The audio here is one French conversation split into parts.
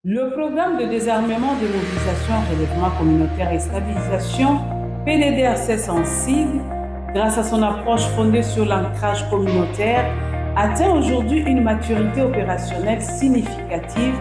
Le programme de désarmement, démobilisation, relèvement communautaire et stabilisation, PDDRCS en sigle, grâce à son approche fondée sur l'ancrage communautaire, atteint aujourd'hui une maturité opérationnelle significative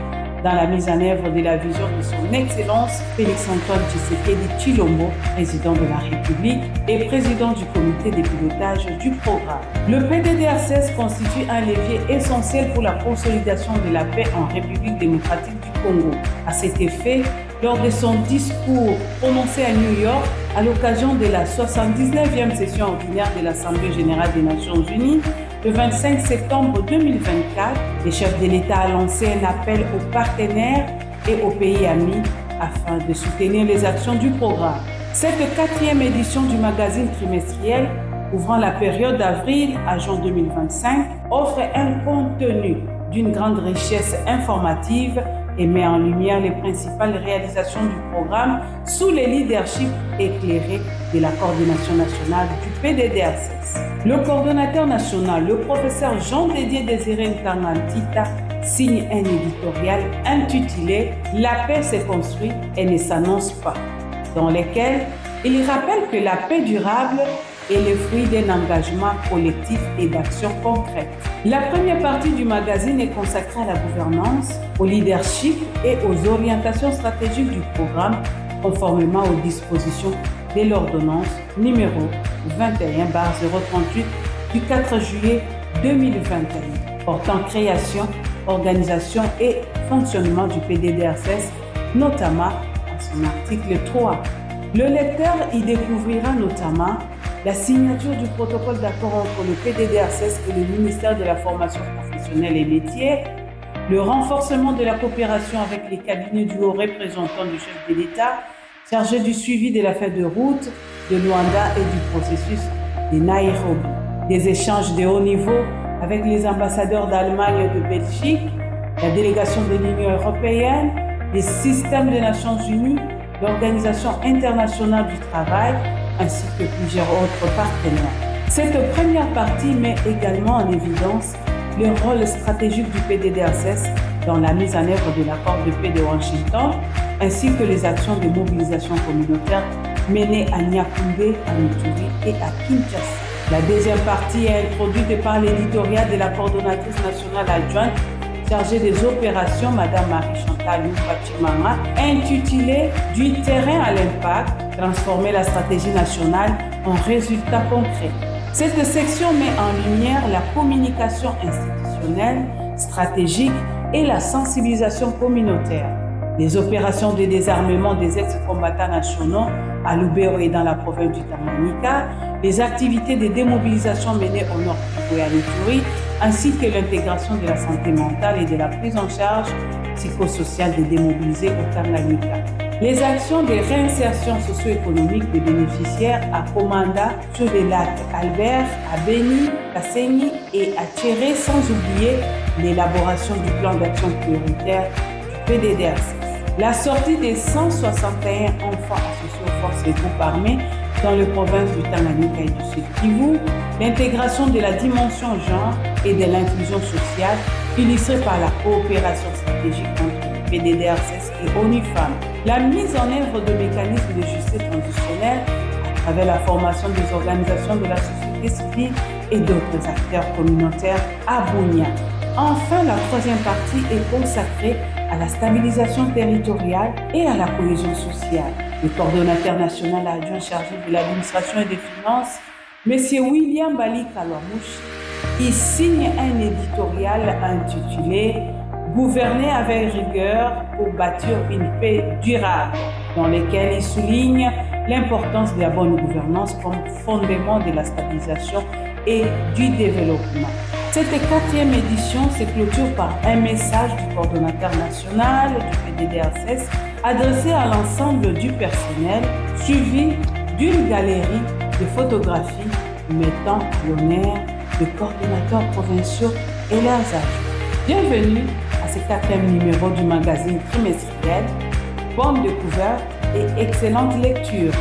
dans la mise en œuvre de la vision de son Excellence Félix-Antoine Tshisekedi Tshilombo, président de la République et président du comité de pilotage du programme. Le PDDRCS constitue un levier essentiel pour la consolidation de la paix en République démocratique du Congo. À cet effet, lors de son discours prononcé à New York, à l'occasion de la 79e session ordinaire de l'Assemblée générale des Nations unies, le 25 septembre 2024, le chef de l'État a lancé un appel aux partenaires et aux pays amis afin de soutenir les actions du programme. Cette 4e édition du magazine trimestriel, couvrant la période d'avril à juin 2025, offre un contenu d'une grande richesse informative et met en lumière les principales réalisations du programme sous le leadership éclairé de la coordination nationale du PDDRCS. Le coordonnateur national, le professeur Jean-Dédier Désiré Ntangantita, signe un éditorial intitulé « La paix se construit et ne s'annonce pas », dans lequel il rappelle que la paix durable est le fruit d'un engagement collectif et d'actions concrètes. La première partie du magazine est consacrée à la gouvernance, au leadership et aux orientations stratégiques du programme, conformément aux dispositions de l'ordonnance numéro 21/038 du 4 juillet 2021, portant création, organisation et fonctionnement du PDDRCS, notamment à son article 3. Le lecteur y découvrira notamment la signature du protocole d'accord entre le PDDRCS et le ministère de la Formation professionnelle et métiers, le renforcement de la coopération avec les cabinets du haut représentant du chef de l'État, chargé du suivi de la feuille de route de Luanda et du processus de Nairobi, des échanges de haut niveau avec les ambassadeurs d'Allemagne et de Belgique, la délégation de l'Union européenne, les systèmes des Nations unies, l'Organisation internationale du travail, ainsi que plusieurs autres partenaires. Cette première partie met également en évidence le rôle stratégique du PDDRCS dans la mise en œuvre de l'accord de paix de Washington, ainsi que les actions de mobilisation communautaire menées à Niakoundé, à Ituri et à Kinshasa. La deuxième partie est introduite par l'éditorial de la coordonnatrice nationale adjointe chargée des opérations, Madame Marie-Chantal Fatimanga, intitulée « Du terrain à l'impact, transformer la stratégie nationale en résultats concrets ». Cette section met en lumière la communication institutionnelle, stratégique et la sensibilisation communautaire. Les opérations de désarmement des ex-combattants nationaux à Lubero et dans la province du Tanganyika, les activités de démobilisation menées au Nord Kivu et à l'Ituri, ainsi que l'intégration de la santé mentale et de la prise en charge psychosociale des démobilisés au Tanganyika. Les actions de réinsertion socio-économique des bénéficiaires à Komanda, sur les lacs Albert, à Beni, Kasenyi et à Tchéré, sans oublier l'élaboration du plan d'action prioritaire du PDDRCS. La sortie des 161 enfants associés aux forces et groupes armés dans les provinces du Tanganyika et du Sud Kivu, l'intégration de la dimension genre et de l'inclusion sociale illustrée par la coopération stratégique entre le PDDRCS et ONU Femmes, la mise en œuvre de mécanismes de justice transitionnelle à travers la formation des organisations de la société civile et d'autres acteurs communautaires à Bunia. Enfin, la troisième partie est consacrée à la stabilisation territoriale et à la cohésion sociale. Le coordonnateur national adjoint chargé de l'administration et des finances, M. William Bali Kalwamouche, y signe un éditorial intitulé « Gouverner avec rigueur pour bâtir une paix durable », dans lequel il souligne l'importance de la bonne gouvernance comme fondement de la stabilisation et du développement. Cette 4e édition se clôture par un message du coordonnateur national du PDDRCS adressé à l'ensemble du personnel, suivi d'une galerie de photographies mettant à l'honneur les coordonnateurs provinciaux et leurs adjoints. Bienvenue à ce 4e numéro du magazine trimestriel. Bonne découverte et excellente lecture.